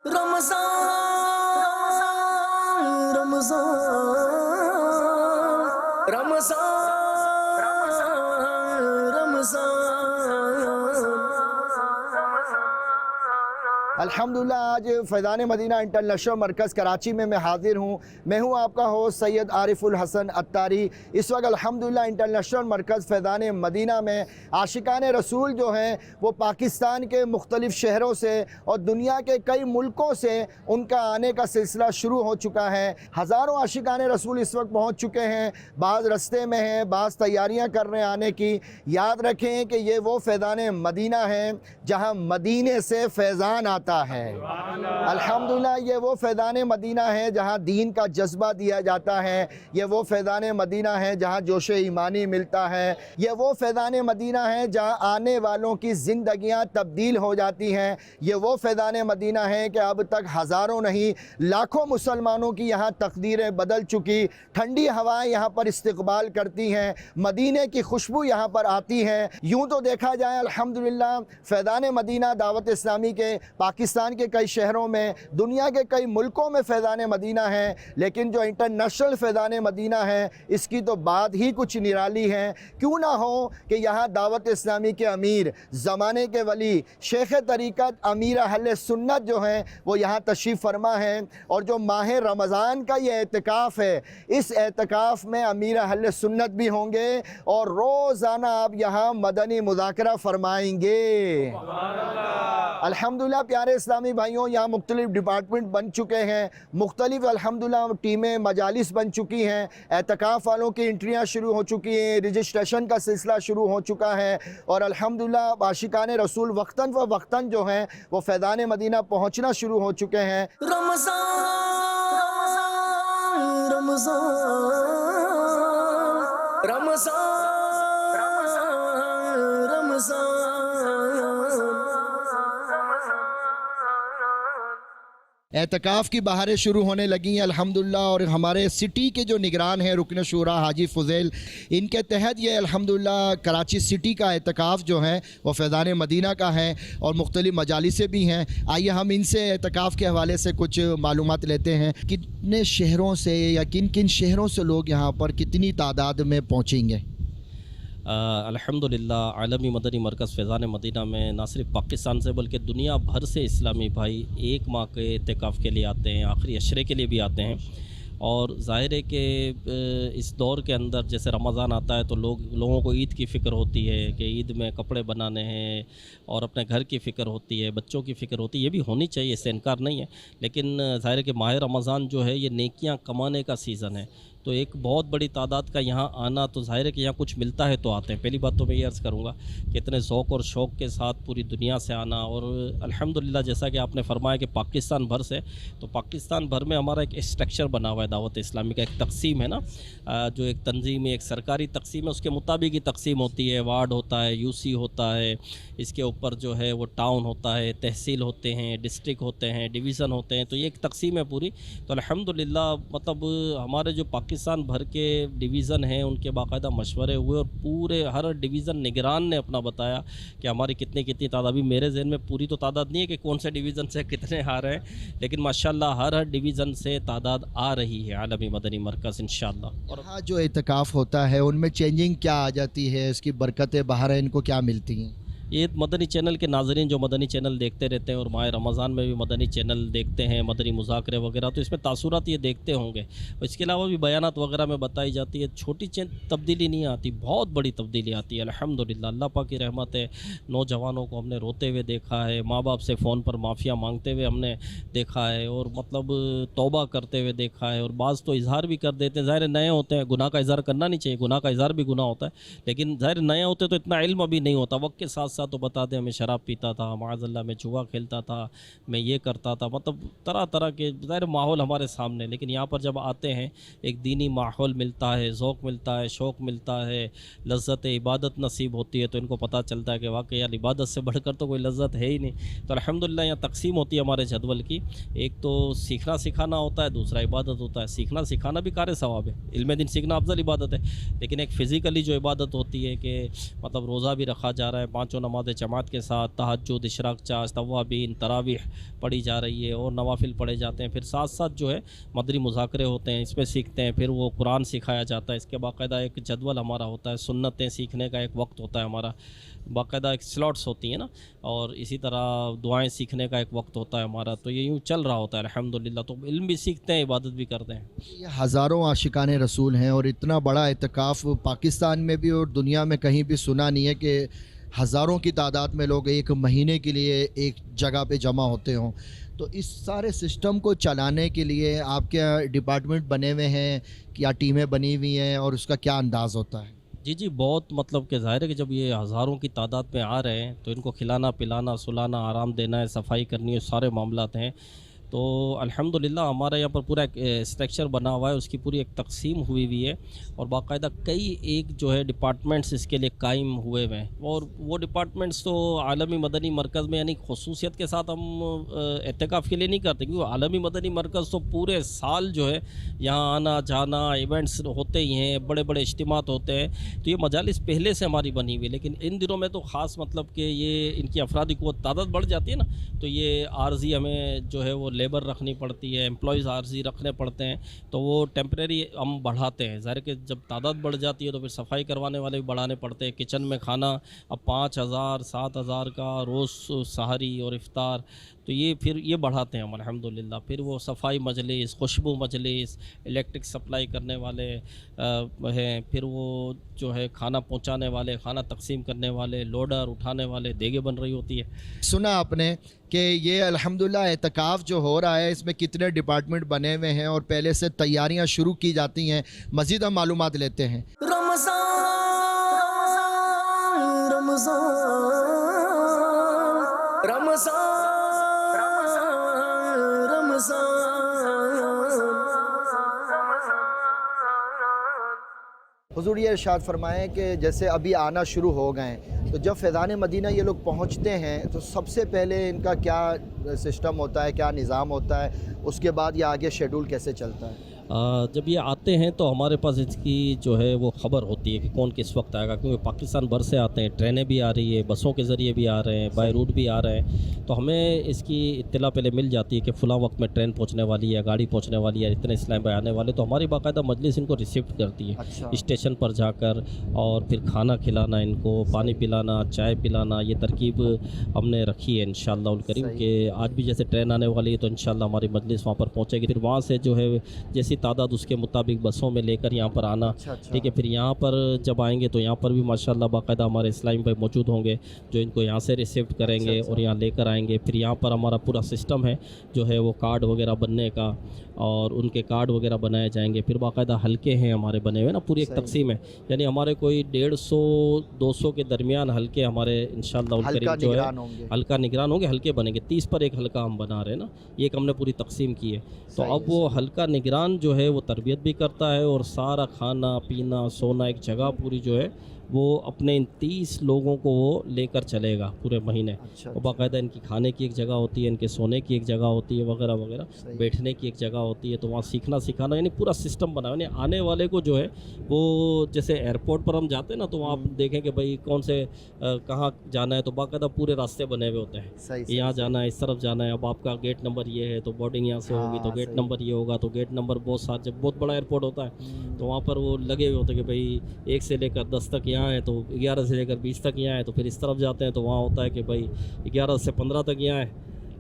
رمضان رمضان رمضان الحمدللہ آج فیضان مدینہ انٹرنیشنل مرکز کراچی میں حاضر ہوں. میں ہوں آپ کا ہوسٹ سید عارف الحسن عطاری. اس وقت الحمدللہ انٹرنیشنل مرکز فیضان مدینہ میں عاشقان رسول جو ہیں وہ پاکستان کے مختلف شہروں سے اور دنیا کے کئی ملکوں سے ان کا آنے کا سلسلہ شروع ہو چکا ہے. ہزاروں عاشقان رسول اس وقت پہنچ چکے ہیں. بعض رستے میں ہیں, بعض تیاریاں کر رہے ہیں آنے کی. یاد رکھیں کہ یہ وہ فیضان مدینہ ہے جہاں مدینے سے فیضان آتا ہے. الحمدللہ یہ وہ فیضان مدینہ ہے جہاں دین کا جذبہ دیا جاتا ہے. یہ وہ فیضان مدینہ ہے جہاں جوش ایمانی ملتا ہے. یہ وہ فیضان مدینہ ہے جہاں آنے والوں کی زندگیاں تبدیل ہو جاتی ہیں. یہ وہ فیضان مدینہ ہے کہ اب تک ہزاروں نہیں لاکھوں مسلمانوں کی یہاں تقدیریں بدل چکی. ٹھنڈی ہوائیں یہاں پر استقبال کرتی ہیں, مدینے کی خوشبو یہاں پر آتی ہے. یوں تو دیکھا جائے الحمدللہ فیضان مدینہ دعوت اسلامی کے پاکستان کے کئی شہروں میں, دنیا کے کئی ملکوں میں فیضان مدینہ ہے, لیکن جو انٹرنیشنل فیضان مدینہ ہے اس کی تو بات ہی کچھ نرالی ہے. کیوں نہ ہو کہ یہاں دعوت اسلامی کے امیر, زمانے کے ولی, شیخ طریقت امیر اہل سنت جو ہیں وہ یہاں تشریف فرما ہیں. اور جو ماہ رمضان کا یہ اعتکاف ہے, اس اعتکاف میں امیر اہل سنت بھی ہوں گے اور روزانہ آپ یہاں مدنی مذاکرہ فرمائیں گے. الحمدللہ پیارے اسلامی بھائیوں, یہاں مختلف ڈپارٹمنٹ بن چکے ہیں, مختلف الحمدللہ ٹیمیں مجالس بن چکی ہیں, اعتکاف والوں کی انٹریاں شروع ہو چکی ہیں, رجسٹریشن کا سلسلہ شروع ہو چکا ہے. اور الحمدللہ عاشقان رسول وقتاً فوقتاً جو ہیں وہ فیضان مدینہ پہنچنا شروع ہو چکے ہیں. رمضان رمضان رمضان رمضان اعتکاف کی بہاریں شروع ہونے لگی ہیں الحمدللہ. اور ہمارے سٹی کے جو نگران ہیں رکن شورا حاجی فضیل, ان کے تحت یہ الحمدللہ کراچی سٹی کا اعتکاف جو ہے وہ فیضان مدینہ کا ہے اور مختلف مجالسیں بھی ہیں. آئیے ہم ان سے اعتکاف کے حوالے سے کچھ معلومات لیتے ہیں. کتنے شہروں سے یا کن کن شہروں سے لوگ یہاں پر کتنی تعداد میں پہنچیں گے؟ الحمدللہ عالمی مدنی مرکز فیضان مدینہ میں نہ صرف پاکستان سے بلکہ دنیا بھر سے اسلامی بھائی ایک ماہ کے اعتکاف کے لیے آتے ہیں, آخری عشرے کے لیے بھی آتے ہیں. اور ظاہر ہے کہ اس دور کے اندر جیسے رمضان آتا ہے تو لوگوں کو عید کی فکر ہوتی ہے کہ عید میں کپڑے بنانے ہیں, اور اپنے گھر کی فکر ہوتی ہے, بچوں کی فکر ہوتی ہے. یہ بھی ہونی چاہیے, اس سے انکار نہیں ہے, لیکن ظاہر ہے کہ ماہ رمضان جو ہے یہ نیکیاں کمانے کا سیزن ہے. تو ایک بہت بڑی تعداد کا یہاں آنا, تو ظاہر ہے کہ یہاں کچھ ملتا ہے تو آتے ہیں. پہلی بات تو میں یہ عرض کروں گا کہ اتنے ذوق اور شوق کے ساتھ پوری دنیا سے آنا. اور الحمدللہ جیسا کہ آپ نے فرمایا کہ پاکستان بھر سے, تو پاکستان بھر میں ہمارا ایک اسٹرکچر بنا ہوا ہے دعوت اسلامی کا. ایک تقسیم ہے نا, جو ایک تنظیمی ایک سرکاری تقسیم ہے, اس کے مطابق ہی تقسیم ہوتی ہے. وارڈ ہوتا ہے, یو سی ہوتا ہے, اس کے اوپر جو ہے وہ ٹاؤن ہوتا ہے, تحصیل ہوتے ہیں, ڈسٹرکٹ ہوتے ہیں, ڈویژن ہوتے ہیں. تو یہ ایک تقسیم ہے پوری. تو الحمدللہ مطلب ہمارے جو پاکستان بھر کے ڈویژن ہیں ان کے باقاعدہ مشورے ہوئے, اور پورے ہر ڈویژن نگران نے اپنا بتایا کہ ہماری کتنی تعداد. ابھی میرے ذہن میں پوری تو تعداد نہیں ہے کہ کون سے ڈویژن سے کتنے آ رہے ہیں, لیکن ماشاءاللہ ہر ڈویژن سے تعداد آ رہی ہے عالمی مدنی مرکز انشاءاللہ. اور یہاں جو اعتکاف ہوتا ہے ان میں چینجنگ کیا آ جاتی ہے, اس کی برکتیں بہاریں ان کو کیا ملتی ہیں؟ یہ مدنی چینل کے ناظرین جو مدنی چینل دیکھتے رہتے ہیں, اور ماہ رمضان میں بھی مدنی چینل دیکھتے ہیں, مدنی مذاکرے وغیرہ, تو اس میں تاثرات یہ دیکھتے ہوں گے. اس کے علاوہ بھی بیانات وغیرہ میں بتائی جاتی ہے. چھوٹی تبدیلی نہیں آتی, بہت بڑی تبدیلی آتی ہے الحمدللہ. اللہ پاک کی رحمت ہے. نوجوانوں کو ہم نے روتے ہوئے دیکھا ہے, ماں باپ سے فون پر معافیا مانگتے ہوئے ہم نے دیکھا ہے, اور مطلب توبہ کرتے ہوئے دیکھا ہے. اور بعض تو اظہار بھی کر دیتے ہیں, ظاہر نئے ہوتے ہیں, گناہ کا اظہار کرنا نہیں چاہیے, گناہ کا اظہار بھی گناہ ہوتا ہے, لیکن ظاہر نئے ہوتے تو اتنا علم ابھی نہیں ہوتا. وقت کے ساتھ ساتھ تو بتا دیں ہمیں شراب پیتا تھا, معاذ اللہ میں جوا کھیلتا تھا, میں یہ کرتا تھا, مطلب طرح طرح کے ظاہر ماحول ہمارے سامنے. لیکن یہاں پر جب آتے ہیں ایک دینی ماحول ملتا ہے, ذوق ملتا ہے, شوق ملتا ہے, لذت عبادت نصیب ہوتی ہے, تو ان کو پتہ چلتا ہے کہ واقعی یار عبادت سے بڑھ کر تو کوئی لذت ہے ہی نہیں. تو الحمدللہ یہاں تقسیم ہوتی ہے ہمارے جدول کی. ایک تو سیکھنا سکھانا ہوتا ہے, دوسرا عبادت ہوتا ہے. سیکھنا سکھانا بھی کار ثواب ہے, علم دین سیکھنا افضل عبادت ہے, لیکن ایک فزیکلی جو عبادت ہوتی ہے کہ مطلب روزہ بھی رکھا جا رہا ہے, 5 नमाज जमात के साथ तहज्जुद, इशराक चाश, तवाबीन, तरावीह पढ़ी जा रही है और नवाफिल पढ़े जाते हैं। फिर साथ साथ जो है मदरी मुज़ाकरे होते हैं, इसमें सीखते हैं। फिर वो कुरान सिखाया जाता है, इसके बाकायदा एक जदवल हमारा होता है, सुन्नतें सीखने का एक वक्त होता है हमारा, बाकायदा एक स्लॉट्स होती हैं ना, और इसी तरह दुआएं सीखने का एक वक्त होता है हमारा। तो ये यूँ चल रहा होता है अल्हम्दुलिल्लाह। तो इल्म भी सीखते हैं, इबादत भी करते हैं। ये हज़ारों आशिकान रसूल हैं और इतना बड़ा इत्काफ़ पाकिस्तान में भी और दुनिया में कहीं भी सुना नहीं है कि हज़ारों की तादाद में लोग एक महीने के लिए एक जगह पे जमा होते हों। तो इस सारे सिस्टम को चलाने के लिए आपके डिपार्टमेंट बने हुए हैं या टीमें बनी हुई हैं और उसका क्या अंदाज़ होता है? जी जी, बहुत मतलब कि ज़ाहिर है कि जब ये हज़ारों की तादाद में आ रहे हैं तो इनको खिलाना पिलाना, सुलाना, आराम देना है, सफाई करनी है, सारे मामलात हैं। तो अल्हम्दुलिल्लाह हमारे यहाँ पर पूरा एक स्ट्रक्चर बना हुआ है, उसकी पूरी एक तकसीम हुई हुई है और बाकायदा कई एक जो है डिपार्टमेंट्स इसके लिए कायम हुए हुए हैं। और वो डिपार्टमेंट्स तो आलमी मदनी मरकज़ में यानी खसूसियत के साथ हम एहतिकाफ़ के लिए नहीं करते, क्योंकि आलमी मदनी मरकज़ तो पूरे साल जो है यहाँ आना जाना, इवेंट्स होते ही हैं, बड़े बड़े इज्तिमात होते हैं। तो ये मजालिस पहले से हमारी बनी हुई है, लेकिन इन दिनों में तो ख़ास मतलब कि ये इनकी अफरादी क़ुव्वत तादाद बढ़ जाती है ना, तो ये आर्जी हमें जो है वो लेबर रखनी पड़ती है, एम्प्लॉयज़ आर्जी रखने पड़ते हैं, तो वो टेम्परेरी हम बढ़ाते हैं। ज़ाहिर कि जब तादाद बढ़ जाती है तो फिर सफाई करवाने वाले भी बढ़ाने पड़ते हैं। किचन में खाना अब 5,000 7,000 का रोज़ सहरी और इफ्तार, तो ये फिर ये बढ़ाते हैं हम अल्हम्दुलिल्लाह। फिर वो सफाई मजलिस, खुशबू मजलिस, इलेक्ट्रिक सप्लाई करने वाले हैं, फिर वो जो है खाना पहुंचाने वाले, खाना तकसीम करने वाले, लोडर उठाने वाले, देगे बन रही होती है। सुना आपने कि ये अल्हम्दुलिल्लाह एतकाफ़ जो हो रहा है इसमें कितने डिपार्टमेंट बने हुए हैं और पहले से तैयारियां शुरू की जाती हैं। मज़ीद हम मालूमात लेते हैं। रमज़ान रमज़ान रमज़ान हुज़ूर ये इरशाद फरमाएं कि जैसे अभी आना शुरू हो गए हैं, तो जब फैज़ान मदीना ये लोग पहुंचते हैं तो सबसे पहले इनका क्या सिस्टम होता है, क्या निज़ाम होता है, उसके बाद ये आगे शेड्यूल कैसे चलता है? जब ये आते हैं तो हमारे पास इसकी जो है वो ख़बर होती है कि कौन किस वक्त आएगा, क्योंकि पाकिस्तान भर से आते हैं, ट्रेनें भी आ रही है, बसों के ज़रिए भी आ रहे हैं, बाय रूट भी आ रहे हैं। तो हमें इसकी इत्तला पहले मिल जाती है कि फ़लाँ वक्त में ट्रेन पहुंचने वाली है, गाड़ी पहुंचने वाली है, इतने इस्लाम भाई आने वाले, तो हमारी बाकायदा मजलिस इनको रिसीव करती है। अच्छा। स्टेशन पर जाकर और फिर खाना खिलाना, इनको पानी पिलाना, चाय पिलाना, ये तरकीब हमने रखी है इंशाअल्लाह करीम कि आज भी जैसे ट्रेन आने वाली है तो इंशाअल्लाह हमारी मजलिस वहाँ पर पहुँचेगी। फिर वहाँ से जो है जैसी तादाद उसके मुताबिक बसों में लेकर यहाँ पर आना। अच्छा। ठीक है, फिर यहाँ पर जब आएंगे तो यहाँ पर भी माशाल्लाह बाकायदा हमारे इस्लामी भाई मौजूद होंगे जो इनको यहाँ से रिसीव करेंगे और यहाँ लेकर आएंगे। फिर यहाँ पर हमारा पूरा सिस्टम है जो है वो कार्ड वगैरह बनने का, और उनके कार्ड वगैरह बनाए जाएंगे। फिर बाकायदा हल्के हैं हमारे बने हुए ना, पूरी एक तकसीम है, यानी हमारे कोई 150-200 के दरमियान हल्के हमारे इंशाअल्लाह करीम जो है हल्का निगरान होंगे, हल्के बनेंगे। 30 पर एक हल्का हम बना रहे हैं ना, ये एक हमने पूरी तकसीम की है। तो अब वो हल्का निगरान जो है वो तरबियत भी करता है और सारा खाना पीना सोना एक जगह पूरी जो है वो अपने इन 30 लोगों को वो लेकर चलेगा पूरे महीने। अच्छा। और बाकायदा इनकी खाने की एक जगह होती है, इनके सोने की एक जगह होती है, वगैरह वगैरह, बैठने की एक जगह होती है। तो वहाँ सीखना सिखाना यानी पूरा सिस्टम बना है, यानी आने वाले को जो है वो जैसे एयरपोर्ट पर हम जाते हैं ना, तो वहाँ आप देखें कि भाई कौन से कहाँ जाना है, तो बाकायदा पूरे रास्ते बने हुए होते हैं, यहाँ जाना है, इस तरफ जाना है, अब आपका गेट नंबर ये है तो बोर्डिंग यहाँ से होगी, तो गेट नंबर ये होगा, तो गेट नंबर बहुत साथ, जब बहुत बड़ा एयरपोर्ट होता है तो वहाँ पर वो लगे हुए होते हैं कि भाई 1 से लेकर 10 तक यहाँ है, तो 11 से लेकर 20 तक यहाँ है, तो फिर इस तरफ जाते हैं तो वहाँ होता है कि भाई 11 से 15 तक यहाँ है,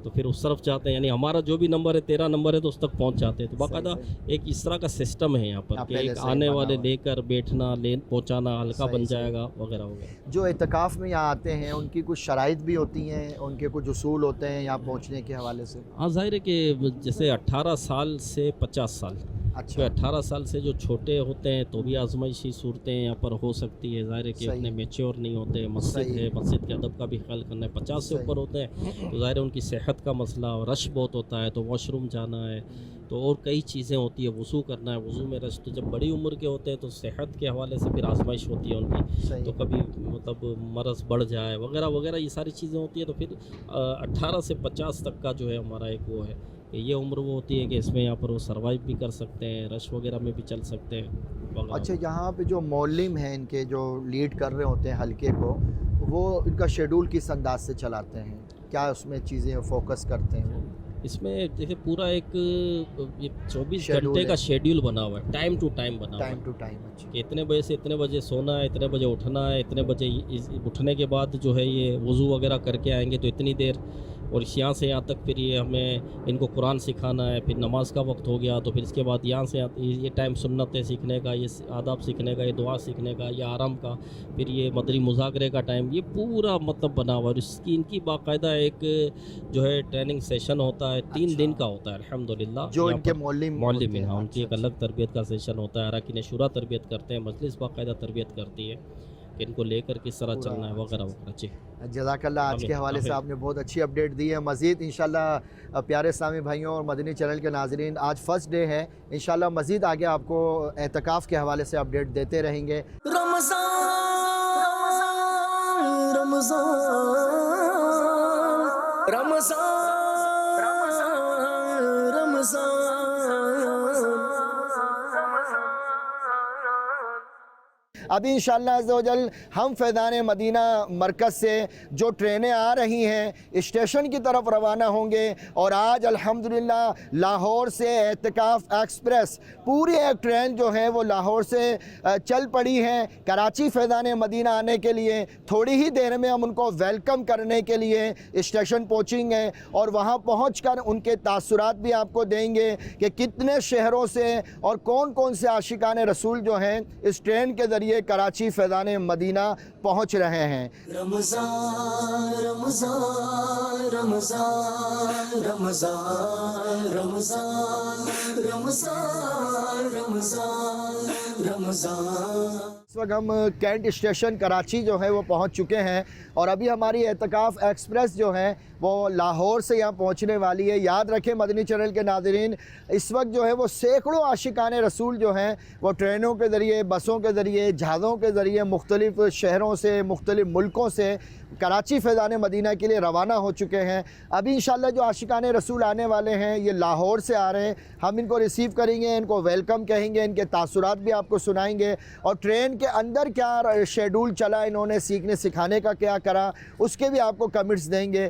तो फिर उस तरफ जाते हैं, यानी हमारा जो भी नंबर है 13 नंबर है तो उस तक पहुँच जाते हैं। तो बाकायदा एक इस तरह का सिस्टम है यहाँ पर कि एक आने वाले लेकर बैठना, ले पहुँचाना, हल्का बन जाएगा वगैरह वगैरह। जो एतकाफ़ में यहाँ आते हैं उनकी कुछ शराइत भी होती हैं, उनके कुछ उसूल होते हैं यहाँ पहुँचने के हवाले से? हाँ, ज़ाहिर है कि जैसे 18 साल से 50 साल, अच्छा। तो 18 साल से जो छोटे होते हैं तो भी आजमाइशी सूरतें यहाँ पर हो सकती है। ज़ाहिर है कि अपने मेच्योर नहीं होते, मस्जिद है, मस्जिद के अदब का भी ख्याल करना है। 50 से ऊपर होते हैं तो ज़ाहिर है उनकी सेहत का मसला, रश बहुत होता है तो वॉशरूम जाना है, तो और कई चीज़ें होती है, वज़ू करना है, वज़ू में रश। तो जब बड़ी उम्र के होते हैं तो सेहत के हवाले से फिर आजमाइश होती है उनकी, तो कभी मतलब मरज़ बढ़ जाए वगैरह वगैरह, ये सारी चीज़ें होती है। तो फिर 18 से 50 तक का जो है हमारा एक वो है, ये उम्र वो होती है कि इसमें यहाँ पर वो सर्वाइव भी कर सकते हैं, रश वगैरह में भी चल सकते हैं। अच्छा, यहाँ पे जो मौलिम हैं इनके जो लीड कर रहे होते हैं हल्के को, وہ ان کا شیڈول کس انداز سے چلاتے ہیں, کیا اس میں چیزیں فوکس کرتے ہیں وہ؟ اس میں دیکھیں پورا ایک یہ 24 شیڈول گھنٹے کا ہے. شیڈیول بنا ہوا ہے, ٹائم ٹو ٹائم بنا ہوا ٹائم ہے ٹو ٹائم. اچھا, کہ اتنے بجے سے اتنے بجے سونا ہے, اتنے بجے اٹھنا ہے, اتنے بجے اٹھنے کے بعد جو ہے یہ وضو وغیرہ کر کے آئیں گے تو اتنی دیر, اور یہاں سے یہاں تک پھر یہ ہمیں ان کو قرآن سکھانا ہے, پھر نماز کا وقت ہو گیا تو پھر اس کے بعد یہاں سے یہ ٹائم سنتیں سیکھنے کا, یہ آداب سیکھنے کا, یہ دعا سیکھنے کا, یہ آرام کا, پھر یہ مدری مذاکرے کا ٹائم, یہ پورا مطلب بنا ہوا ہے. اور اس کی ان کی باقاعدہ ایک جو ہے ٹریننگ سیشن ہوتا ہے, 3 دن کا ہوتا ہے الحمدللہ. جو ان کے معلمین ہاں, ان کی ایک الگ تربیت کا سیشن ہوتا ہے, اراکین شورا تربیت کرتے ہیں, مجلس باقاعدہ تربیت کرتی ہے کہ ان کو لے کر کس طرح چلنا ہے وغیرہ وغیرہ. جی جزاک اللہ. آج کے حوالے سے آپ نے بہت اچھی اپڈیٹ دی ہے. مزید انشاءاللہ پیارے اسلامی بھائیوں اور مدنی چینل کے ناظرین, آج فرسٹ ڈے ہے, انشاءاللہ مزید آگے آپ کو اعتکاف کے حوالے سے اپڈیٹ دیتے رہیں گے. رمضان رمضان رمضان رمضان. ابھی انشاءاللہ عز و جل ہم فیضان مدینہ مرکز سے جو ٹرینیں آ رہی ہیں اسٹیشن کی طرف روانہ ہوں گے, اور آج الحمدللہ لاہور سے اعتکاف ایکسپریس پوری ایک ٹرین جو ہے وہ لاہور سے چل پڑی ہے کراچی فیضان مدینہ آنے کے لیے. تھوڑی ہی دیر میں ہم ان کو ویلکم کرنے کے لیے اسٹیشن پہنچیں گے, اور وہاں پہنچ کر ان کے تاثرات بھی آپ کو دیں گے کہ کتنے شہروں سے اور کون کون سے عاشقان رسول جو ہیں اس ٹرین کے ذریعے کراچی فیضان مدینہ پہنچ رہے ہیں. رمضان رمضان رمضان رمضان رمضان رمضان رمضان رمضان. اس وقت ہم کینٹ اسٹیشن کراچی جو ہے وہ پہنچ چکے ہیں, اور ابھی ہماری اعتکاف ایکسپریس جو ہے وہ لاہور سے یہاں پہنچنے والی ہے. یاد رکھیں مدنی چینل کے ناظرین, اس وقت جو ہے وہ سینکڑوں عاشقان رسول جو ہیں وہ ٹرینوں کے ذریعے, بسوں کے ذریعے, جہازوں کے ذریعے مختلف شہروں سے, مختلف ملکوں سے کراچی فیضان مدینہ کے لیے روانہ ہو چکے ہیں. ابھی انشاءاللہ جو عاشقان رسول آنے والے ہیں یہ لاہور سے آ رہے ہیں, ہم ان کو ریسیو کریں گے, ان کو ویلکم کہیں گے, ان کے تاثرات بھی آپ کو سنائیں گے, اور ٹرین کے اندر کیا شیڈول چلا, انہوں نے سیکھنے سکھانے کا کیا کرا, اس کے بھی آپ کو کمنٹس دیں گے.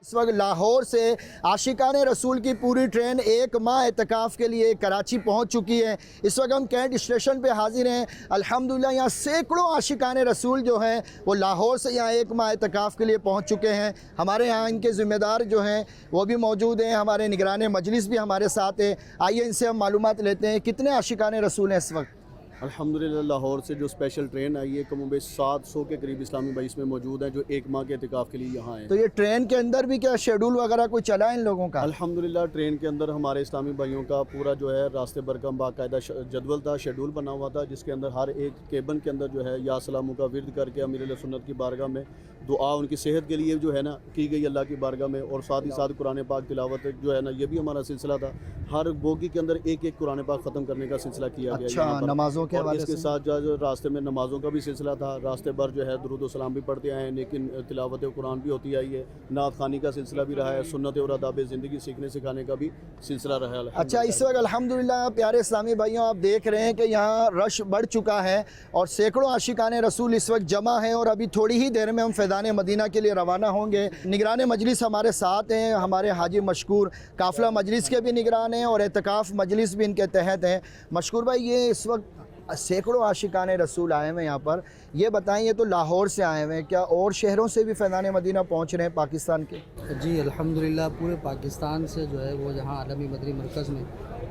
اس وقت لاہور سے عاشقان رسول کی پوری ٹرین 1 ماہ اعتکاف کے لیے کراچی پہنچ چکی ہے. اس وقت ہم کینٹ اسٹیشن پہ حاضر ہیں. الحمدللہ یہاں سینکڑوں عاشقان رسول جو ہیں وہ لاہور سے یہاں 1 ماہ اعتکاف کے لیے پہنچ چکے ہیں. ہمارے یہاں ان کے ذمہ دار جو ہیں وہ بھی موجود ہیں, ہمارے نگران مجلس بھی ہمارے ساتھ ہیں. آئیے ان سے ہم معلومات لیتے ہیں کتنے عاشقان رسول ہیں اس وقت. الحمدللہ لاہور سے جو اسپیشل ٹرین آئی ہے کم و بیش 700 کے قریب اسلامی بھائی اس میں موجود ہیں جو 1 ماہ کے اعتکاف کے لیے یہاں ہیں. تو یہ ٹرین کے اندر بھی کیا شیڈول وغیرہ کوئی چلا ہے ان لوگوں کا؟ الحمدللہ ٹرین کے اندر ہمارے اسلامی بھائیوں کا پورا جو ہے راستے بھر کا باقاعدہ جدول تھا, شیڈول بنا ہوا تھا, جس کے اندر ہر ایک کیبن کے اندر جو ہے یا سلاموں کا ورد کر کے امیر علیہ سنت کی بارگاہ میں دعا ان کی صحت کے لیے جو ہے نا کی گئی اللہ کی بارگاہ میں, اور ساتھ ہی ساتھ قرآن پاک تلاوت جو ہے نا یہ بھی ہمارا سلسلہ تھا. ہر بوگی کے اندر ایک قرآن پاک ختم کرنے کا سلسلہ کیا گیا. اچھا, نمازوں کے حوالے سے اس کے ساتھ جو راستے میں نمازوں کا بھی سلسلہ تھا, راستے بھر جو ہے درود و سلام بھی پڑھتے آئے ہیں, لیکن تلاوت قرآن بھی ہوتی آئی ہے, نعت خوانی کا سلسلہ بھی رہا ہے, سنت اور آداب زندگی سیکھنے سکھانے کا بھی سلسلہ رہا ہے. اچھا, اس وقت الحمدللہ پیارے اسلامی بھائیوں آپ دیکھ رہے ہیں کہ یہاں رش بڑھ چکا ہے اور سینکڑوں عاشقان رسول اس وقت جمع ہیں, اور ابھی تھوڑی ہی دیر میں ہم فیضان مدینہ کے لیے روانہ ہوں گے. نگران مجلس ہمارے ساتھ ہیں, ہمارے حاجی مشکور قافلہ مجلس کے بھی نگران ہیں اور اعتکاف مجلس بھی ان کے تحت ہیں. مشکور بھائی, یہ اس وقت سینکڑوں عاشقان رسول آئے ہوئے ہیں یہاں پر, یہ بتائیں یہ تو لاہور سے آئے ہوئے ہیں, کیا اور شہروں سے بھی فیضان مدینہ پہنچ رہے ہیں پاکستان کے؟ جی الحمدللہ پورے پاکستان سے جو ہے وہ یہاں عالمی مدنی مرکز میں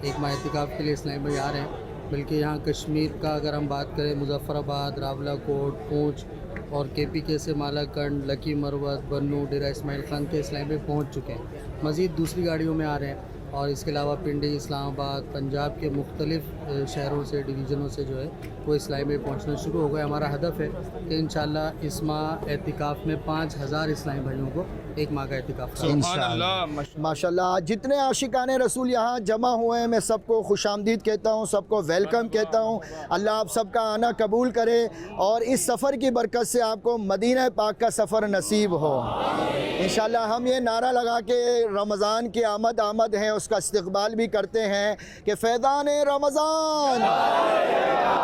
1 ماہ اعتکاف کے لیے اسلامی بھائی آ رہے ہیں. بلکہ یہاں کشمیر کا اگر ہم بات کریں مظفر آباد, راولہ کوٹ, پونچھ اور KPK سے مالا کنڈ, لکی مروت, بنو, ڈیرہ اسماعیل خان کے اسلامی بھائی پہنچ چکے ہیں. مزید دوسری گاڑیوں میں آ رہے ہیں, اور اس کے علاوہ پنڈی, اسلام آباد, پنجاب کے مختلف شہروں سے, ڈویژنوں سے جو ہے وہ اسلامی بھائی پہنچنا شروع ہو گئے. ہمارا ہدف ہے کہ انشاءاللہ اس ماہ اعتکاف میں 5000 اسلامی بھائیوں کو 1 ماہ کا اعتکاف انشاءاللہ. ماشاءاللہ, جتنے عاشقان رسول یہاں جمع ہوئے ہیں میں سب کو خوش آمدید کہتا ہوں, سب کو ویلکم کہتا ہوں. اللہ آپ سب کا آنا قبول کرے اور اس سفر کی برکت سے آپ کو مدینہ پاک کا سفر نصیب ہو. इंशाल्लाह हम ये नारा लगा के रमज़ान की आमद है उसका इस्तकबाल भी करते हैं कि फैज़ान रमज़ान,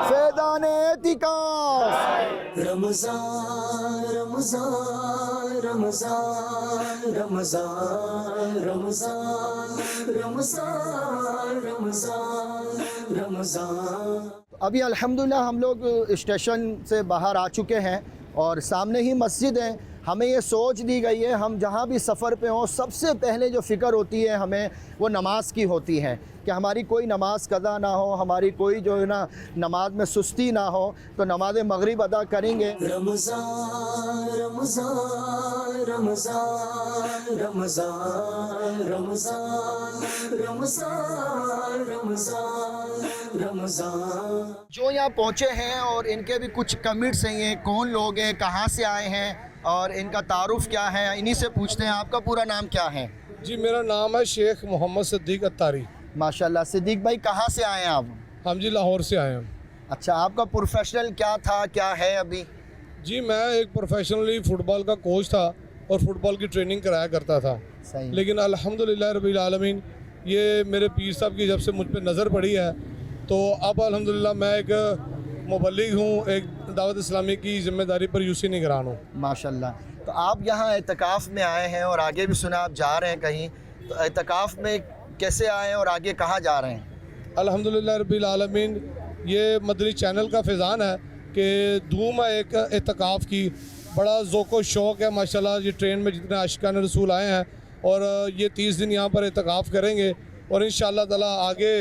फैज़ान एतिकाफ। रमज़ान रमज़ान रमज़ान रमज़ान रमज़ान रमज़ान रमज़ान रमज़ान। अभी अल्हम्दुलिल्लाह हम लोग स्टेशन से बाहर आ चुके हैं और सामने ही मस्जिद है। हमें ये सोच दी गई है हम जहाँ भी सफ़र पे हों सबसे पहले जो फ़िक्र होती है हमें वो नमाज की होती है कि हमारी कोई नमाज कज़ा ना हो, हमारी कोई जो है ना नमाज में सुस्ती ना हो। तो नमाज मगरिब अदा करेंगे। रमज़ान रमज़ान रमज़ान रमज़ान रमज़ान रमज़ान रमज़ान रमज़ान। जो यहाँ पहुँचे हैं और इनके भी कुछ कमिट्स हैं, ये कौन लोग हैं, कहाँ से आए हैं और इनका तारुफ क्या है, इन्हीं से पूछते हैं। आपका पूरा नाम क्या है? जी मेरा नाम है शेख मोहम्मद सिद्दीक अत्तारी। माशाल्लाह। सिद्दीक भाई कहाँ से आए हैं आप? हम जी लाहौर से आए हैं। अच्छा, आपका प्रोफेशनल क्या था, क्या है अभी? जी मैं एक प्रोफेशनली फ़ुटबॉल का कोच था और फ़ुटबॉल की ट्रेनिंग कराया करता था। सही। लेकिन अल्हम्दुलिल्लाह रब्बिल आलमीन ये मेरे पीर साहब की जब से मुझ पे नज़र पड़ी है तो अब अल्हम्दुलिल्लाह मैं एक मुबल्लिग हूँ, एक दावत इस्लामी की ज़िम्मेदारी पर यूसी निगरान हूँ। माशाल्लाह। तो आप यहाँ एतकाफ़ में आए हैं और आगे भी सुना आप जा रहे हैं कहीं, तो एतकाफ़ में कैसे आए हैं और आगे कहाँ जा रहे हैं? अल्हम्दुलिल्लाह रब्बिल आलमीन ये मदनी चैनल का फैज़ान है कि धूम है एक एतकाफ़ की, बड़ा ज़ौक़ व शौक़ है माशाल्लाह। ये ट्रेन में जितने आशिकान रसूल आए हैं और ये 30 दिन यहाँ पर एतकाफ़ करेंगे और इंशाअल्लाह ताला आगे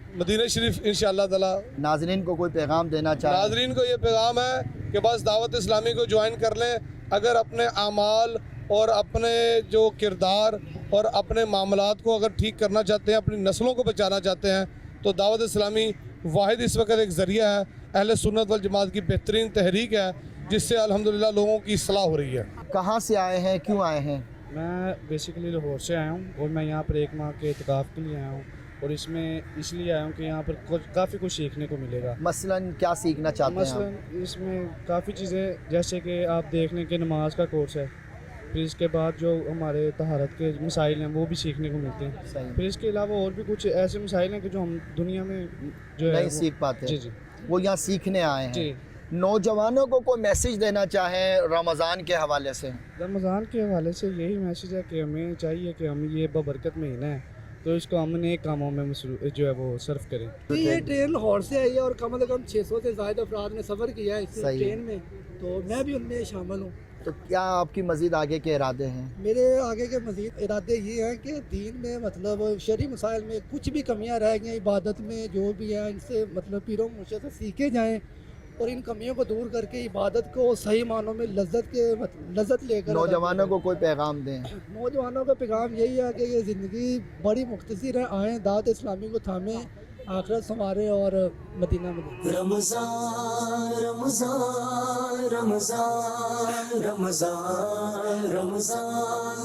मदीना शरीफ इंशाअल्लाह ताला। नाज़रीन को कोई पैगाम देना चाहें? नाज़रीन को ये पैगाम है कि बस दावत इस्लामी को ज्वाइन कर लें। अगर अपने आमाल और अपने जो किरदार और अपने मामलात को अगर ठीक करना चाहते हैं, अपनी नस्लों को बचाना चाहते हैं तो दावत इस्लामी वाहिद इस वक्त एक ज़रिया है, अहले सुन्नत वल जमात की बेहतरीन तहरीक है जिससे अल्हम्दुलिल्लाह लोगों की इस्लाह हो रही है। कहाँ से आए हैं, क्यों आए हैं? मैं बेसिकली लाहौर से आया हूँ और मैं यहाँ पर 1 माह के इत्काफ़ के लिए आया हूँ और इसमें इसलिए आया हूँ कि यहाँ पर काफ़ी कुछ सीखने को मिलेगा। मसलन क्या सीखना चाहते हैं आप? मसलन इसमें काफ़ी चीज़ें जैसे कि आप देख लें कि नमाज का कोर्स है, फिर इसके बाद जो हमारे तहारत के मसाइल हैं वो भी सीखने को मिलते हैं। सही। फिर इसके अलावा और भी कुछ ऐसे मसाइल हैं कि जो हम दुनिया में जो है नहीं सीख पाते। जी जी वो यहाँ सीखने आए हैं। जी। नौजवानों को कोई मैसेज देना चाहें रमज़ान के हवाले से? रमज़ान के हवाले से यही मैसेज है कि हमें चाहिए कि हम ये बबरकत महीना है तो इसको हम नेक कामों में जो है वो सर्व करें। ये ट्रेन लाहौर से आई है और कम से कम 600 से ज़्यादा अफराद ने सफ़र किया है इस सही। ट्रेन में, तो मैं भी उनमें शामिल हूँ। तो क्या आपकी मज़ीद आगे के इरादे हैं? मेरे आगे के मज़ीद इरादे ये हैं कि दीन में मतलब शरई मसाइल में कुछ भी कमियां रह गई, इबादत में जो भी है इनसे मतलब पीरों मुर्शिद से सीखे जाएं और इन कमियों को दूर करके इबादत को सही मानों में लज्जत लेकर नौजवानों को कोई पैगाम दें? नौजवानों का पैगाम यही है कि ये ज़िंदगी बड़ी मुख्तसर है, आएँ दावत इस्लामी को थामें, आखिरत संवारें और मदीना में। रमज़ान रमज़ान रमज़ान रमज़ान रमज़ान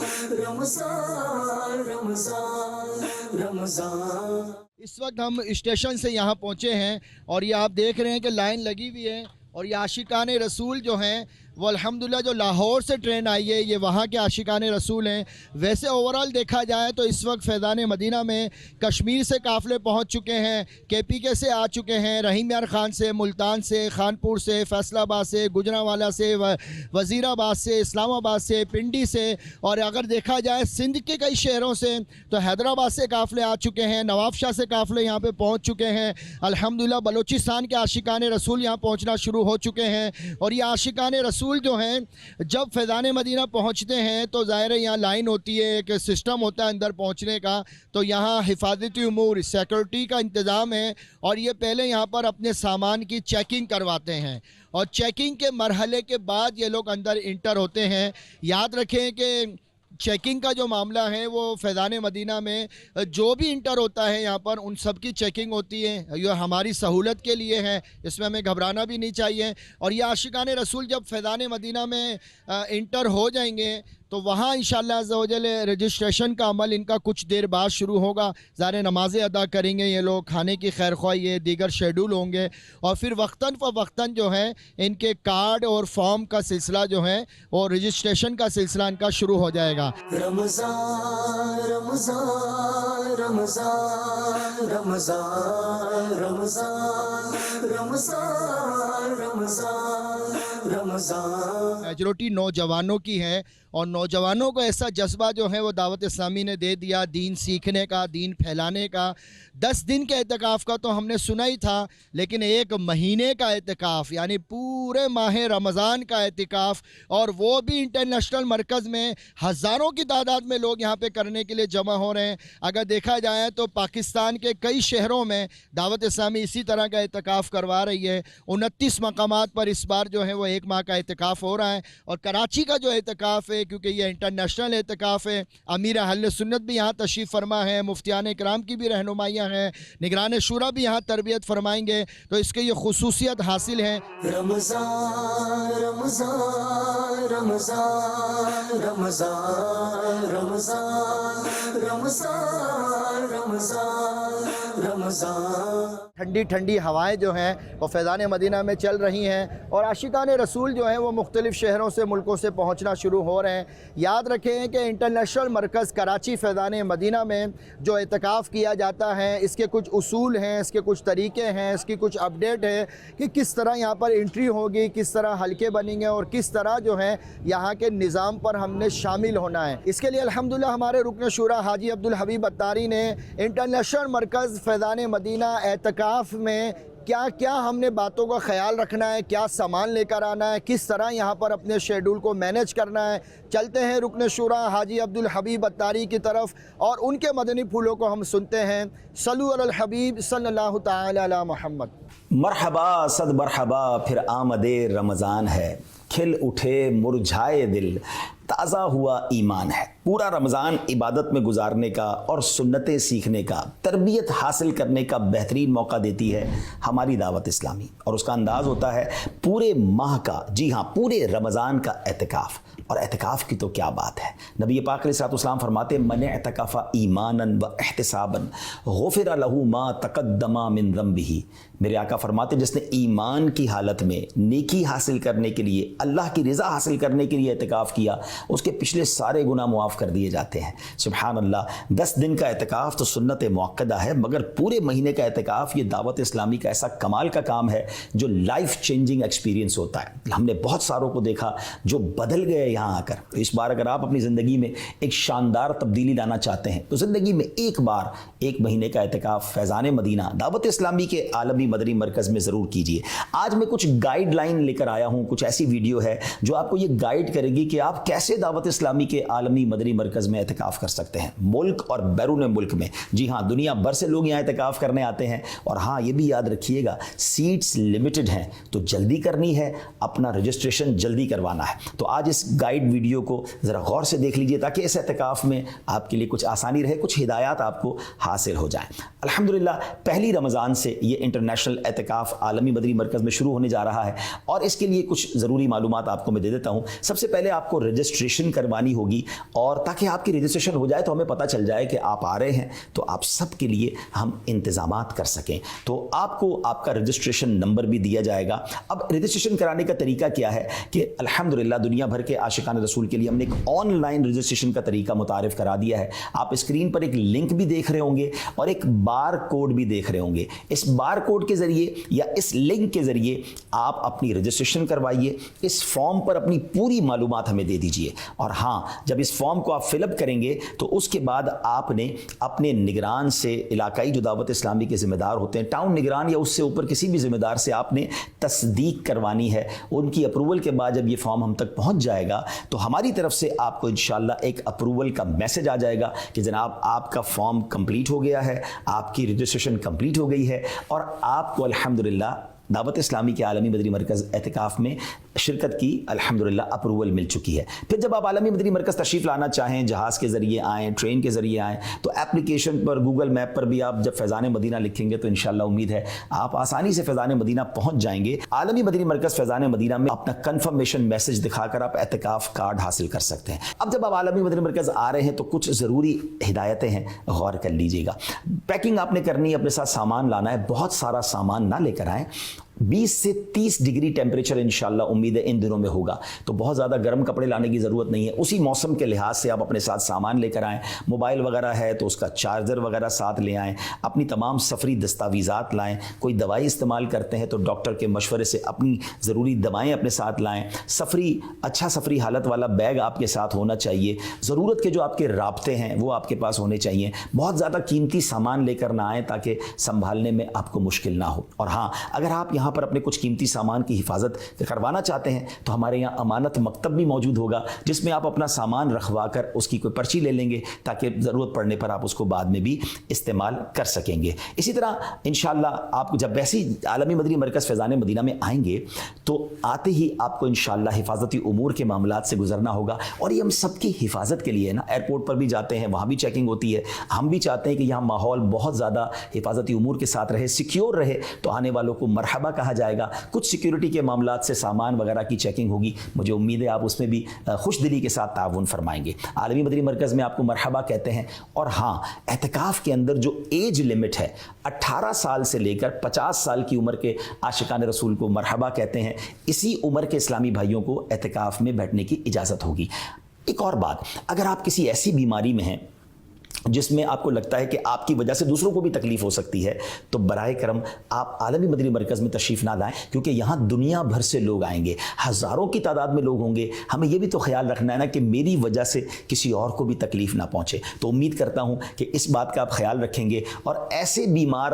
रमज़ान रमज़ान रमज़ान। इस वक्त हम स्टेशन से यहाँ पहुँचे हैं और ये आप देख रहे हैं कि लाइन लगी हुई है और ये आशिकान रसूल जो हैं वो अल्हम्दुलिल्लाह जो लाहौर से ट्रेन आई है ये वहाँ के आशिकान रसूल हैं। वैसे ओवरऑल देखा जाए तो इस वक्त फैज़ान मदीना में कश्मीर से काफ़िले पहुँच चुके हैं, KPK से आ चुके हैं, रहीम यार ख़ान से, मुल्तान से, खानपुर से, फैसलाबाद से, गुजरांवाला से, वज़ीराबाद से, इस्लामाबाद से, पिंडी से और अगर देखा जाए सिंध के कई शहरों से तो हैदराबाद से काफ़िले आ चुके हैं, नवाबशाह से काफ़िले यहाँ पर पहुँच चुके हैं। अल्हम्दुलिल्लाह बलूचिस्तान के आशिकान रसूल यहाँ पहुँचना शुरू हो चुके हैं और ये आशिकान रसूल जो हैं जब फैज़ान मदीना पहुंचते हैं तो ज़ाहिर है यहाँ लाइन होती है, एक सिस्टम होता है अंदर पहुंचने का, तो यहाँ हिफाजती उमूर सिक्योरिटी का इंतज़ाम है और ये पहले यहाँ पर अपने सामान की चेकिंग करवाते हैं और चेकिंग के मरहले के बाद ये लोग अंदर इंटर होते हैं। याद रखें कि चेकिंग का जो मामला है वो फैज़ान मदीना में जो भी इंटर होता है यहाँ पर उन सब की चेकिंग होती है, ये हमारी सहूलत के लिए है, इसमें हमें घबराना भी नहीं चाहिए। और ये आशिकान रसूल जब फैज़ान मदीना में इंटर हो जाएंगे तो वहाँ इंशाअल्लाह अज़्ज़ा व जल रजिस्ट्रेशन का अमल इनका कुछ देर बाद शुरू होगा। ज़ाहिर नमाज़ें अदा करेंगे ये लोग, खाने की खैर ख्वाही है, दीगर शेड्यूल होंगे और फिर वक्तन फ़वक्तन जो है इनके कार्ड और फॉर्म का सिलसिला जो है वो रजिस्ट्रेशन का सिलसिला इनका शुरू हो जाएगा। रमज़ान रमज़ान रमज़ान रमज़ान रमज़ान रमज़ान रमज़ान रमज़ान। मेजॉरिटी नौजवानों की है और नौजवानों को ऐसा जज्बा जो है वो दावत इस्लामी ने दे दिया दीन सीखने का, दीन फैलाने का। 10 दिन के एतकाफ़ का तो हमने सुना ही था, लेकिन 1 महीने का एतकाफ़ यानी पूरे माह रमज़ान का एतकाफ़, और वो भी इंटरनेशनल मरकज़ में हज़ारों की तादाद में लोग यहाँ पे करने के लिए जमा हो रहे हैं। अगर देखा जाए तो पाकिस्तान के कई शहरों में दावत इस्लामी इसी तरह का एतकाफ़ करवा रही है। 29 मकामात पर इस बार जो है वो 1 माह का एतकाफ़ हो रहा है। और कराची का जो एतकाफ़ है, क्योंकि ये इंटरनेशनल एतकाफ़ है, अमीर अहले सुन्नत भी यहाँ तशरीफ़ फरमा है, मुफ्तियान इकराम की भी रहनुमाइयाँ हैं, निगरान शुरा भी यहाँ तरबियत फरमाएंगे, तो इसके ये खुसूसियत हासिल है। रमज़ान रमज़ान रमज़ान रमज़ान रमज़ान रमज़ान रमज़ान रमज़ान। ठंडी ठंडी हवाएं जो हैं वो फैज़ान मदीना में चल रही हैं और आशिकान रसूल जो हैं वो मुख्तलिफ़ शहरों से, मुल्कों से पहुंचना शुरू हो रहे हैं। याद रखें कि इंटरनेशनल मरकज़ कराची फैज़ान मदीना में जो एतकाफ़ किया जाता है, इसके कुछ उसूल हैं, इसके कुछ तरीक़े हैं, इसकी कुछ अपडेट है कि किस तरह यहाँ पर एंट्री होगी, किस तरह हल्के बनेंगे और किस तरह जो है यहाँ के निज़ाम पर हमने शामिल होना है। इसके लिए अल्हम्दुलिल्लाह हमारे रुकन शुरा हाजी अब्दुल हबीब अत्तारी ने इंटरनेशनल मरकज़ फैज़ान मदीना एतकाफ़ में क्या क्या हमने बातों का ख्याल रखना है, क्या सामान लेकर आना है, किस तरह यहाँ पर अपने शेड्यूल को मैनेज करना है। चलते हैं रुकन शुरा हाजी अब्दुल हबीब अत्तारी की तरफ और उनके मदनी फूलों को हम सुनते हैं। सल्लु अलल हबीब सल्लल्लाहु तआला अला मुहम्मद। मरहबा सद मरहबा फिर आमदे रमज़ान है, खिल उठे मुरझाए दिल, ताज़ा हुआ ईमान है। पूरा रमज़ान इबादत में गुजारने का और सुन्नतें सीखने का, तरबियत हासिल करने का बेहतरीन मौका देती है हमारी दावत इस्लामी, और उसका अंदाज़ होता है पूरे माह का, जी हाँ पूरे रमज़ान का एतकाफ़। और एतकाफ़ की तो क्या बात है, नबी पाक अलैहिस्सलाम फरमाते मन एतकाफ़ा ईमानन व एहतिसाबन गुफ़िर लहू मा तक़द्दमा मिन ज़ंबिही। मेरे आका फरमाते जिसने ईमान की हालत में नेकी हासिल करने के लिए, अल्लाह की रज़ा हासिल करने के लिए एतकाफ़ किया, उसके पिछले सारे गुनाह मुआफ़ कर दिए जाते हैं। सुभान अल्लाह। 10 दिन का एतकाफ़ तो सुन्नत मुअक्कदा है, मगर पूरे महीने का एतकाफ़ ये दावत इस्लामी का ऐसा कमाल का काम है जो लाइफ चेंजिंग एक्सपीरियंस होता है। हमने बहुत सारों को देखा जो बदल गए यहाँ आकर। तो इस बार अगर आप अपनी ज़िंदगी में एक शानदार तब्दीली लाना चाहते हैं तो ज़िंदगी में एक बार 1 महीने का एतकाफ़ फैज़ान मदीना दावत इस्लामी के आलमी मदनी मरकज़ में ज़रूर कीजिए। आज मैं कुछ गाइडलाइन लेकर आया हूँ, कुछ ऐसी वीडियो है जो आपको ये गाइड करेगी कि आप कैसे दावत इस्लामी के आलमी मदनी मरकज़ में एतकाफ़ कर सकते हैं, मुल्क और बैरून मुल्क में। जी हाँ, दुनिया भर से लोग यहाँ एतकाफ़ करने आते हैं। और हाँ, ये भी याद रखिएगा सीट्स लिमिटेड हैं, तो जल्दी करनी है, अपना रजिस्ट्रेशन जल्दी करवाना है। तो आज इस गाइड वीडियो को ज़रा गौर से देख लीजिए ताकि इस एतकाफ़ में आपके लिए कुछ आसानी रहे, कुछ हिदायत आपको हासिल हो जाएँ। अल्हम्दुलिल्लाह पहली रमज़ान से ये इंटरनेशनल एतकाफ़ आलमी मदनी मरकज़ में शुरू होने जा रहा है और इसके लिए कुछ ज़रूरी मालूमात आपको मैं दे देता हूँ। सबसे पहले आपको रजिस्ट्रेशन करवानी होगी, और ताकि आपकी रजिस्ट्रेशन हो जाए तो हमें पता चल जाए कि आप आ रहे हैं, तो आप सब के लिए हम इंतज़ामात कर सकें। तो आपको आपका रजिस्ट्रेशन नंबर भी दिया जाएगा। अब रजिस्ट्रेशन कराने का तरीका क्या है कि अल्हम्दुलिल्लाह दुनिया भर के आशिकान रसूल के लिए हमने एक ऑनलाइन रजिस्ट्रेशन का तरीका मुतारिफ़ करा दिया है। आप स्क्रीन पर एक लिंक भी देख रहे होंगे और एक बार कोड भी देख रहे होंगे। इस बार कोड के ज़रिए या इस लिंक के ज़रिए आप अपनी रजिस्ट्रेशन करवाइए। इस फॉर्म पर अपनी पूरी मालूमात हमें दे दीजिए। और हाँ, जब इस फॉर्म को आप फिलअप करेंगे तो उसके बाद आपने अपने निगरान से, इलाकाई जो दावत इस्लामी के ज़िम्मेदार होते हैं, टाउन निगरान या उससे ऊपर किसी भी ज़िम्मेदार से आपने तस्दीक करवानी है। उनकी अप्रूवल के बाद जब ये फॉर्म हम तक पहुँच जाएगा तो हमारी तरफ से आपको इंशाअल्लाह एक अप्रूवल का मैसेज आ जाएगा कि जनाब आपका फॉर्म कंप्लीट हो गया है, आपकी रजिस्ट्रेशन कंप्लीट हो गई है और आपको अल्हम्दुलिल्लाह दावत इस्लामी के आलमी मदनी मरकज़ एतकाफ़ में शिरकत की अल्हम्दुलिल्लाह अप्रूवल मिल चुकी है। फिर जब आप आलमी मदनी मरकज़ तशरीफ़ लाना चाहें, जहाज़ के ज़रिए आएँ, ट्रेन के ज़रिए आएँ, तो एप्लीकेशन पर गूगल मैप पर भी आप जब फैज़ान मदीना लिखेंगे तो इंशाअल्लाह उम्मीद है आप आसानी से फैज़ान मदीना पहुँच जाएंगे। आलमी मदनी मरकज़ फैज़ान मदीना में अपना कन्फर्मेशन मैसेज दिखाकर आप एतिकाफ़ कार्ड हासिल कर सकते हैं। अब जब आप आलमी मदनी मरकज़ आ रहे हैं तो कुछ ज़रूरी हिदायतें हैं, गौर कर लीजिएगा। पैकिंग आपने करनी है, अपने साथ सामान लाना है, बहुत सारा सामान ना लेकर आएँ। 20 से 30 डिग्री टेम्परेचर इंशाल्लाह उम्मीद है इन दिनों में होगा, तो बहुत ज़्यादा गर्म कपड़े लाने की ज़रूरत नहीं है। उसी मौसम के लिहाज से आप अपने साथ सामान लेकर आएँ। मोबाइल वगैरह है तो उसका चार्जर वगैरह साथ ले आएँ। अपनी तमाम सफरी दस्तावेज़ात लाएँ। कोई दवाई इस्तेमाल करते हैं तो डॉक्टर के मशवरे से अपनी ज़रूरी दवाएँ अपने साथ लाएँ। अच्छा सफरी हालत वाला बैग आपके साथ होना चाहिए। ज़रूरत के जो आपके राब्ते हैं वो आपके पास होने चाहिए। बहुत ज़्यादा कीमती सामान लेकर ना आएँ ताकि संभालने में आपको मुश्किल ना हो। और हाँ, अगर आप यहाँ पर अपने कुछ कीमती सामान की हिफाजत करवाना चाहते हैं तो हमारे यहाँ अमानत मकतब भी मौजूद होगा, जिसमें आप अपना सामान रखवा कर उसकी कोई पर्ची ले लेंगे ताकि ज़रूरत पड़ने पर आप उसको बाद में भी इस्तेमाल कर सकेंगे। इसी तरह इंशाअल्लाह आप जब वैसी आलमी मदनी मरकज़ फैज़ान मदीना में आएंगे तो आते ही आपको इंशाअल्लाह हिफाजती उमूर के मामलात से गुजरना होगा। और ये हम सबकी हिफाजत के लिए ना, एयरपोर्ट पर भी जाते हैं, वहाँ भी चेकिंग होती है। हम भी चाहते हैं कि यहाँ माहौल बहुत ज़्यादा हिफाजती उमूर के साथ रहे, सिक्योर रहे, तो आने वालों को मरहबा कहा जाएगा। कुछ सिक्योरिटी के मामलात से सामान वगैरह की चेकिंग होगी, मुझे उम्मीद है आप उसमें भी खुश दिली के साथ ताउन फरमाएंगे। आलमी मदनी मरकज़ में आपको मरहबा कहते हैं। और हाँ, एहतिकाफ़ के अंदर जो एज लिमिट है 18 साल से लेकर 50 साल की उम्र के आशिकान रसूल को मरहबा कहते हैं। इसी उम्र के इस्लामी भाइयों को एहतिकाफ़ में बैठने की इजाज़त होगी। एक और बात, अगर आप किसी ऐसी बीमारी में हैं जिसमें आपको लगता है कि आपकी वजह से दूसरों को भी तकलीफ हो सकती है, तो बराए करम आप आलमी मदनी मरकज़ में तशरीफ़ ना लाएं, क्योंकि यहाँ दुनिया भर से लोग आएंगे, हज़ारों की तादाद में लोग होंगे। हमें यह भी तो ख्याल रखना है ना कि मेरी वजह से किसी और को भी तकलीफ़ ना पहुँचे। तो उम्मीद करता हूँ कि इस बात का आप ख्याल रखेंगे और ऐसे बीमार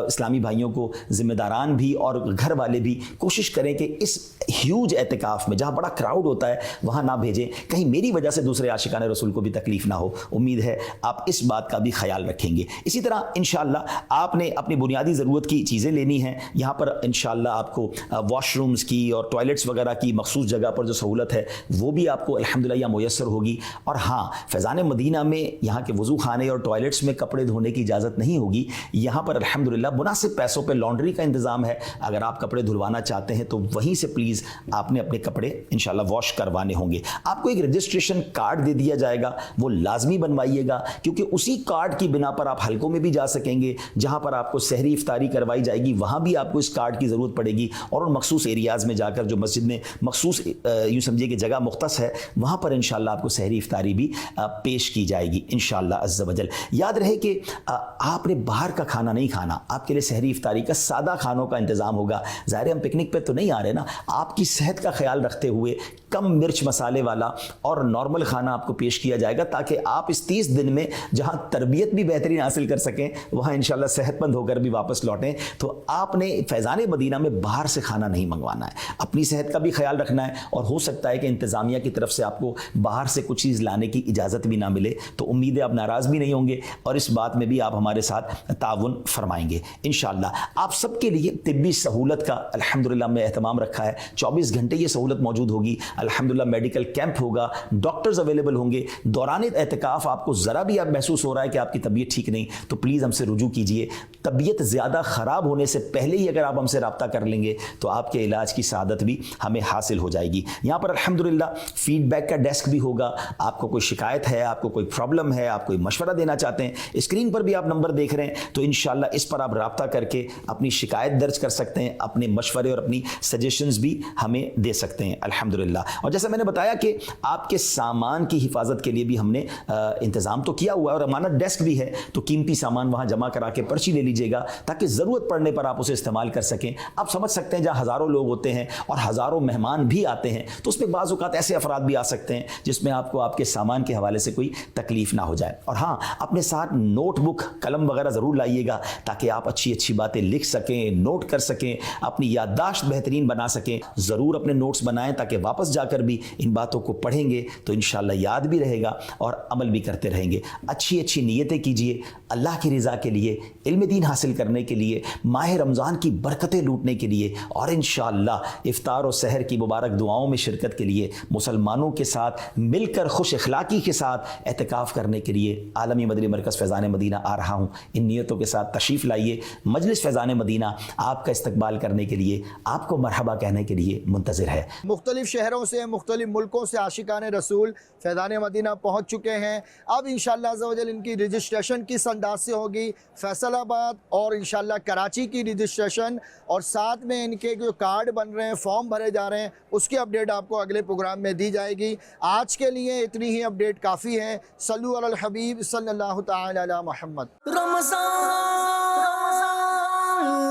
इस्लामी भाइयों को ज़िम्मेदारान भी और घर वाले भी कोशिश करें कि इस ह्यूज एतिकाफ़ में जहाँ बड़ा क्राउड होता है वहाँ ना भेजें, कहीं मेरी वजह से दूसरे आशिकान रसूल को भी तकलीफ़ ना हो। उम्मीद है आप इस बात का भी ख्याल रखेंगे। इसी तरह इंशाअल्लाह आपने अपनी बुनियादी ज़रूरत की चीज़ें लेनी हैं। यहाँ पर इंशाअल्लाह आपको वॉशरूम्स की और टॉयलेट्स वगैरह की मखसूस जगह पर जो सहूलत है वो भी आपको अल्हम्दुलिल्लाह यहाँ मुयस्सर होगी। और हाँ, फैज़ान मदीना में यहाँ के वज़ू खाने और टॉयलेट्स में कपड़े धोने की इजाज़त नहीं होगी। यहाँ पर अल्हम्दुलिल्लाह मुनासिब पैसों पर लॉन्ड्री का इंतज़ाम है। अगर आप कपड़े धुलवाना चाहते हैं तो वहीं से प्लीज़ आपने अपने कपड़े इंशाअल्लाह वॉश करवाने होंगे। आपको एक रजिस्ट्रेशन कार्ड दे दिया जाएगा, वो लाजमी बनवाइएगा, क्योंकि उसी कार्ड की बिना पर आप हलकों में भी जा सकेंगे। जहां पर आपको सहरी इफ्तारी करवाई जाएगी वहां भी आपको इस कार्ड की ज़रूरत पड़ेगी। और उन मखसूस एरियाज़ में जाकर जो मस्जिद में मखसूस यूँ समझिए कि जगह मुख्तस है, वहाँ पर इंशाअल्लाह आपको सहरी इफ्तारी भी पेश की जाएगी इंशाअल्लाह अज़्ज़ व जल। याद रहे कि आपने बाहर का खाना नहीं खाना, आपके लिए सहरी इफ्तारी का सादा खानों का इंतज़ाम होगा। ज़ाहिर हम पिकनिक पर तो नहीं आ रहे ना, आपकी सेहत का ख्याल रखते हुए कम मिर्च मसाले वाला और नॉर्मल खाना आपको पेश किया जाएगा, ताकि आप इस 30 दिन में जहां तरबियत भी बेहतरीन हासिल कर सकें वहां इंशाल्लाह सेहतमंद होकर भी वापस लौटें। तो आपने फैज़ान मदीना में बाहर से खाना नहीं मंगवाना है, अपनी सेहत का भी ख्याल रखना है। और हो सकता है कि इंतज़ामिया की तरफ से आपको बाहर से कुछ चीज़ लाने की इजाज़त भी ना मिले, तो उम्मीद है आप नाराज़ भी नहीं होंगे और इस बात में भी आप हमारे साथ ताउन फरमाएंगे इंशाअल्लाह। आप सबके लिए तिब्बी सहूलत का अल्हम्दुलिल्लाह में एहतमाम रखा है। 24 घंटे ये सहूलत मौजूद होगी अल्हम्दुलिल्लाह। मेडिकल कैंप होगा, डॉक्टर्स अवेलेबल होंगे। दौरान एहतिकाफ़ आपको ज़रा भी आप महसूस हो रहा है कि आपकी तबीयत ठीक नहीं, तो प्लीज़ हमसे रुजू कीजिए। तबीयत ज़्यादा ख़राब होने से पहले ही अगर आप हमसे रब्ता कर लेंगे तो आपके इलाज की सआदत भी हमें हासिल हो जाएगी। यहाँ पर अल्हम्दुलिल्लाह फ़ीडबैक का डेस्क भी होगा। आपको कोई शिकायत है, आपको कोई प्रॉब्लम है, आप कोई मशवरा देना चाहते हैं, स्क्रीन पर भी आप नंबर देख रहे हैं, तो इंशाअल्लाह इस पर आप रब्ता करके अपनी शिकायत दर्ज कर सकते हैं, अपने मशवरे और अपनी सजेशंस भी हमें दे सकते हैं अल्हम्दुलिल्लाह। और जैसा मैंने बताया कि आपके सामान की हिफाजत के लिए भी हमने इंतज़ाम तो किया हुआ है और अमानत डेस्क भी है, तो कीमती सामान वहाँ जमा करा के पर्ची ले लीजिएगा ताकि ज़रूरत पड़ने पर आप उसे इस्तेमाल कर सकें। आप समझ सकते हैं जहाँ हज़ारों लोग होते हैं और हज़ारों मेहमान भी आते हैं, तो उसमें बाज़ औक़ात ऐसे अफराद भी आ सकते हैं जिसमें आपको आपके सामान के हवाले से कोई तकलीफ़ ना हो जाए। और हाँ, अपने साथ नोटबुक कलम वगैरह ज़रूर लाइएगा ताकि आप अच्छी अच्छी बातें लिख सकें, नोट कर सकें, अपनी याददाश्त बेहतरीन बना सकें। ज़रूर अपने नोट्स बनाएं ताकि वापस जाकर भी इन बातों को पढ़ेंगे तो इंशाअल्लाह याद भी रहेगा और अमल भी करते रहेंगे। अच्छी अच्छी नीयतें कीजिए अल्लाह की रज़ा के लिए, इल्म दीन हासिल करने के लिए, माह रमज़ान की बरकतें लूटने के लिए और इंशाअल्लाह इफ्तार और सहर की मुबारक दुआओं में शिरकत के लिए, मुसलमानों के साथ मिलकर खुश अखलाक़ी के साथ एहतिकाफ़ करने के लिए आलमी मदनी मरकज़ फैज़ान मदीना आ रहा हूँ। इन नियतों के साथ तशरीफ़ लाइए। मजलिस फैज़ान मदीना आपका इस्तकबाल करने के लिए, आपको मरहबा कहने के लिए मुंतज़िर है। मुख्तलिफ़ शहरों से, मुख्तलिफ़ मुल्कों से आशिकान रसूल फैज़ान मदीना पहुँच चुके हैं। अब इंशाअल्लाह अज़्ज़ा व जल इनकी रजिस्ट्रेशन किस अंदाज से होगी, फैसलाबाद और इंशाअल्लाह कराची की रजिस्ट्रेशन, और साथ में इनके जो कार्ड बन रहे हैं, फॉर्म भरे जा रहे हैं, उसकी अपडेट आपको अगले प्रोग्राम में दी जाएगी। आज के लिए इतनी ही अपडेट काफ़ी है। सल्लु अलल हबीब सल्लल्लाहु तआला अला मुहम्मद। रमज़ान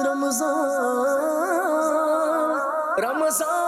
रमज़ान रमज़ान